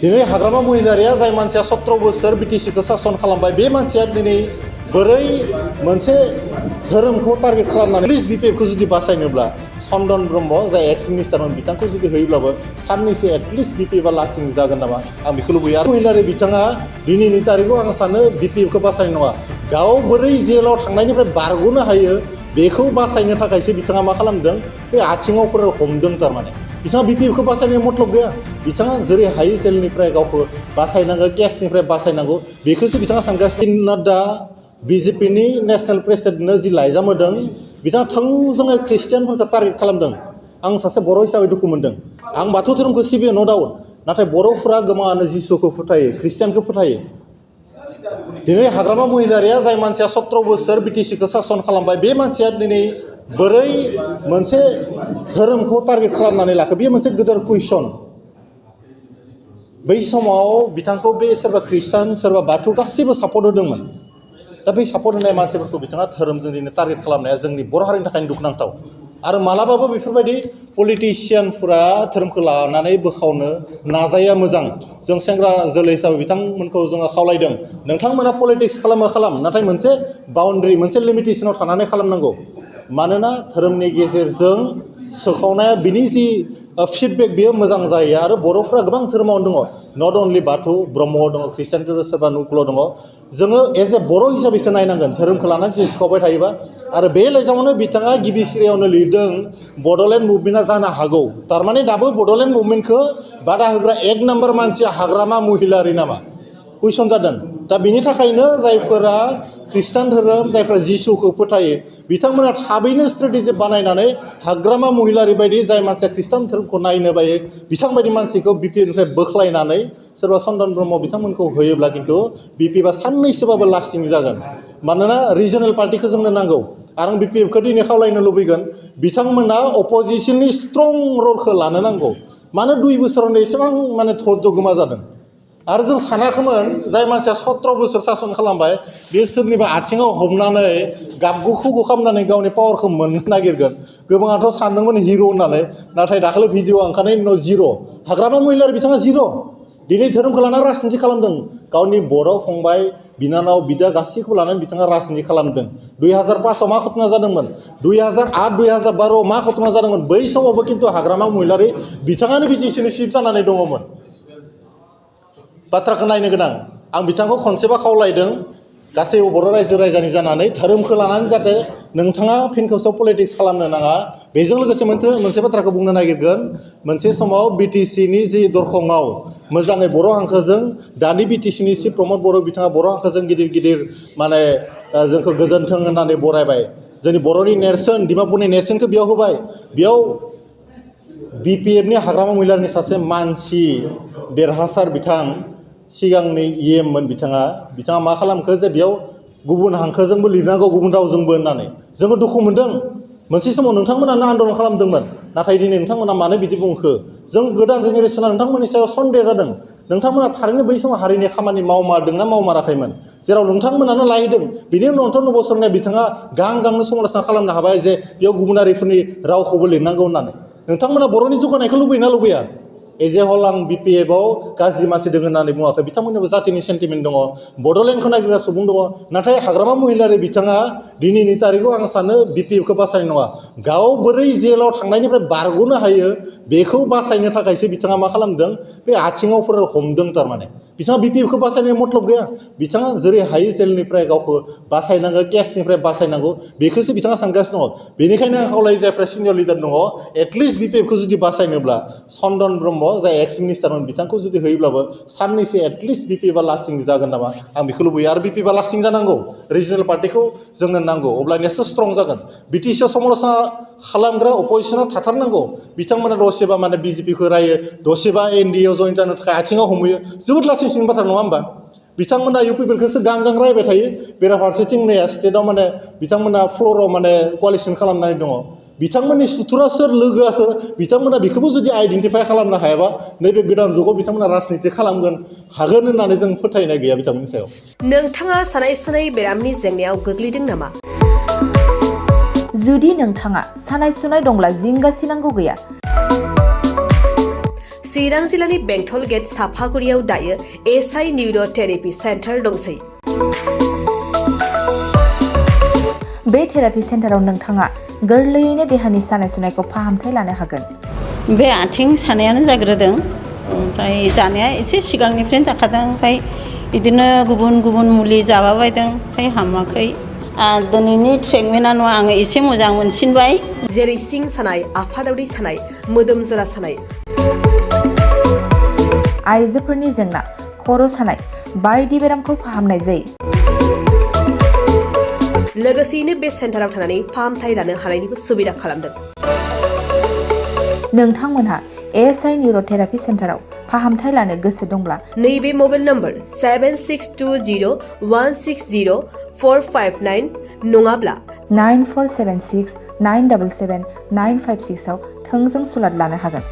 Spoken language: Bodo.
दिनै हाग्रामा महिलारिया जाय मानसिया 17 बोसोर बिटिसिखौ सासन खालामबाय बे मानसिया दिनै बोरै मोनसे धोरोमखौ टारगेट खालामनानै प्लिज बिपिएफखौ जुदि बासायनोब्ला चन्दन ब्रह्म जाय एक्स मिनिस्टारमोन बिथांखौ जुदि होयोब्लाबो साननैसो एटलिस्ट बिपिएफआ लास्टिं जागोन नामा आं बेखौ लुबैयो। आरो महिलारि बिथाङा दिनैनि तारिखआव आं सानो बिपिएफखौ बासायनाय नङा, गाव बोरै जेलाव थांनायनिफ्राय बारग'नो हायो बेखौ बासायनो थाखायसो बिथाङा मा खालामदों, बे आथिङावफोर हमदों। थारमाने बिथाङा बिपिएफखौ बासायनाय मतलब गैया, बिथाङा जेरै हायो जेलनिफ्राय गावखौ बासायनांगौ, केसनिफ्राय बासायनांगौ बेखौसो बिथाङा सानगासिनो। नाड्डा बिजेपिनि नेसनेल प्रेसिडेन्टनो जि लाइजाम होदों बिथाङा थोंजोङै ख्रिस्टियानफोरखौ टारगेट खालामदों। आं सासे बर' हिसाबै दुखु मोनदों। आं बाथौ धोरोमखौ सिबियो नो डाउट, नाथाय बर'फोरा गोबाङानो जिसुखौ फोथायो, ख्रिस्टियानखौ फोथायो। दिनै हाग्रामा महिलारिया जाय मानसिया 17 बोसोर बिटिसिखौ सासन खालामबाय बे मानसिया दिनै बोरै मोनसे धोरोमखौ टारगेट खालामनानै लाखो, बेयो मोनसे गिदिर कुइसन। बै समाव बिथांखौ बे सोरबा ख्रिस्टान सोरबा बाथौ गासैबो सापर्ट होदोंमोन। दा बै सापर्ट होनाय मानसिफोरखौ बिथाङा धोरोमजों दिनै टारगेट खालामनाया जोंनि बर' हारिनि थाखायनो दुखुनांथाव। आरो मालाबाबो बेफोरबायदि पलिटिसियानफोरा धोरोमखौ लानानै बोखावनो नाजाया मोजां। जों सेंग्रा जोलै हिसाबै बिथांमोनखौ जोङो खावलायदों, नोंथांमोना पलिटिक्स खालाम, नाथाय मोनसे बाउन्ड्रि मोनसे लिमिटेसनाव थानानै खालामनांगौ। मानोना धोरोमनि गेजेरजों सोखावनाया बिनि जि फिडबेक बेयो मोजां जायो। आरो बर'फ्रा गोबां धोरोमावनो दङ, नट अनलि बाथौ ब्रह्म दङ, ख्रिस्टान सोरबा नुकुल दङ। जोङो एज ए बर' हिसाबैसो नायनांगोन धोरोमखौ लानानै जुदि सिखावबाय थायोबा। आरो बे लाइजामावनो बिथाङा गिबि सिरियावनो लिरदों बड'लेण्ड मुभमेन्टआ जानो हागौ। थारमाने दाबो बड'लेण्ड मुभमेन्टखौ बादा होग्रा एक नाम्बार मानसिया हाग्रामा महिलारि नामा कुइसन जादों। दा बिनि थाखायनो जायफोरा ख्रिस्टान धोरोम, जायफोरा जिसुखौ फोथायो बिथांमोना थाबैनो स्ट्रेटेजि बानायनानै हाग्रामा महिलारि बायदि जाय मानसिया ख्रिस्टान धोरोमखौ नायनो बायो बिथांबायदि मानसिखौ बिपिएफनिफ्राय बोख्लायनानै सोरबा चन्दन ब्रह्म बिथांमोनखौ होयोब्ला खिन्थु बिपिएफआ साननैसोबाबो लास्टिं जागोन। मानोना रिजनेल पार्टिखौ जोंनो नांगौ। आरो आं बिपिएफखौ दिनै खावलायनो लुबैगोन, बिथांमोना अपजिसननि स्ट्रं रलखौ लानो नांगौ। मानो 2 बोसोरावनो एसेबां माने धैर्य गोमा जादों। आरो जों सानाखैमोन जाय मानसिया 17 बोसोर सासन खालामबाय बे सोरनिबा आथिङाव हमनानै गाबगु खालामनानै गावनि पावारखौ मोननो नागिरगोन। गोबाङाथ' सानदोंमोन हिर' होननानै, नाथाय दाखालि भिडिअ ओंखारनायनि उनाव जिर'। हाग्रामा महिलारि बिथाङा जिर'। दिनै धोरोमखौ लानानै राजनिथि खालामदों। गावनि बर' फंबाय बिनानाव बिदा गासैखौबो लानानै बिथाङा राजनिथि खालामदों। 2005आव मा घटना जादोंमोन, 2008 2012 मा घटना जादोंमोन, बै समावबो खिन्थु हाग्रामा महिलारि बिथाङानो बिटिसिनि चिफ जानानै दङमोन। बाथ्राखौ नायनो गोनां। आं बिथांखौ खनसेबा खावलायदों गासैबो बर' रायजो राजानि जानानै धोरोमखौ लानानै जाहाथे नोंथाङा फिन खेबसेयाव पलिटिक्स खालामनो नाङा। बेजों लोगोसे मोनसे बाथ्राखौ बुंनो नागिरगोन, मोनसे समाव बिटिसिनि जि दरखंआव मोजाङै बर' हांखोजों दानि बिटिसिनि चिफ प्रमद बर' बिथाङा बर' हांखोजों गिदिर माने जोंखौ गोजोन्थों होननानै बरायबाय। जोंनि बर'नि नेरसोन डिमापुरनि नेरसोनखौ बेयाव होबाय। बेयाव बिपिएफनि हाग्रामा महिलारिनि सासे मानसि देरहासार बिथां सिगांनि इएममोन बिथाङा मा खालामखो जे बेयाव गुबुन हांखोजोंबो लिरनांगौ गुबुन रावजोंबो होननानै जोङो दुखु मोनदों। मोनसे समाव नोंथांमोनानो आन्दलन खालामदोंमोन, नाथाय दिनै नोंथांमोना मानो बिदि बुंखो? जों गोदान जेनेरेसना नोंथांमोननि सायाव सन्देह जादों। नोंथांमोना थारैनो बै समाव हारिनि खामानि मावमारदोंना मावमाराखैमोन? जेराव नोंथांमोनानो लायदों बिनि उनाव 59 बोसोरनि बिथाङा गांनो समालोचना खालामनो हाबाय जे बेयाव गुबुनारिफोरनि रावखौबो लिरनांगौ होननानै। नोंथांमोना बर'नि जौगानायखौ लुबैना लुबैया? एज ए हल आं बिपिएफआव गाज्रि मानसि दङ होननानै बुङाखै, बिथांमोननिबो जातिनि सेन्टिमेन्ट दङ, बड'लेण्डखौ नागिरग्रा सुबुं दङ। नाथाय हाग्रामा महिलारि बिथाङा दिनैनि तारिखआव आं सानो बिपिएफखौ बासायनाय नङा, गाव बोरै जेलाव थांनायनिफ्राय बारग'नो हायो बेखौ बासायनो थाखायसो बिथाङा मा खालामदों, बे आथिङावफोर हमदों। थारमाने बिथाङा बिपिएफखौ बासायनाय मतलब गैया, बिथाङा जेरै हायो जेलनिफ्राय गावखौ बासायनांगौ, केसनिफ्राय बासायनांगौ बेखौसो बिथाङा सानगासिनो दङ। बेनिखायनो आं खावलायो जायफ्रा सिनियर लिडार दङ एटलिस्ट बिपिएफखौ जुदि बासायनोब्ला चन्दन ब्रह्म जाय एक्स मिनिस्टारमोन बिथांखौ जुदि होयोब्लाबो साननैसो एटलिस्ट बिपिएफआ लास्टिं जागोन नामा आं बेखौ लुबैयो। आरो बिपिएफआ लास्टिं जानांगौ, रिजनेल पार्टिखौ जोंनो नांगौ, अब्लानियासो स्ट्रं जागोन। बिटिसिआव समालोचना खालामग्रा अपजिसनाव थाथारनांगौ। बिथांमोना दसेबा माने बिजेपिखौ रायो, दसेबा एनडिएआव जइन जानो थाखाय आथिङाव हमहैयो, जोबोद लासिंसिं बाथ्रा नङा होमबा? बिथांमोना इउ पिपिएलखौसो गां रायबाय थायो, बेराफारसेथिं नै स्टेटआव माने बिथांमोना फ्ल'राव माने क'लिसन खालामनानै दङ। बिथांमोननि सुथुरा सोर, लोगोआ सोर, बिथांमोना बेखौबो जुदि आइडेन्टिफाइ खालामनो हायाबा नैबे गोदान जुगाव बिथांमोना राजनिति खालामगोन हागोन होननानै जों फोथायनाय गैया बिथांमोननि सायाव। नोंथाङा सानाय सुनाय बेरामनि जेंनायाव गोग्लैदों नामा? जुदि नोंथाङा सानाय सुनाय दंब्ला जिंगासिनांगौ गैया। चिरां जिल्लानि बेंटल गेट साफागुरियाव दायो एसआइ निउर' थेरापि सेन्टार दंसै। बे थेरापि सेन्टाराव नोंथाङा गोरलैयैनो देहानि सानाय सुनायखौ फाहामथाय लानो हागोन। बे आथिं सानायानो जाग्रोदों, ओमफ्राय जानाया एसे सिगांनिफ्रायनो जाखादों, ओमफ्राय बिदिनो गुबुन गुबुन मुलि जाबाबायदों, ओमफ्राय हामाखै। दिनैनि ट्रिटमेन्टआ नङा, आङो एसे मोजां मोनसिनबाय। जेरै सिं सानाय, आफादावरि सानाय, मोदोम जरा सानाय, आइजोफोरनि जेंना, खर' सानाय बायदि बेरामखौ फाहामनाय जायो। लोगोसेयैनो बे सेन्टाराव थानानै फाहामथाय लानो हानायनिबो सुबिदा खालामदों। नोंथांमोनहा एसआइ निउर' थेरापि सेन्टाराव फाहामथाय लानो गोसो दंब्ला नैबे मबाइल नम्बर 7620160459 नङाब्ला 9476977956 आव थोंजों सुलाद लानो हागोन।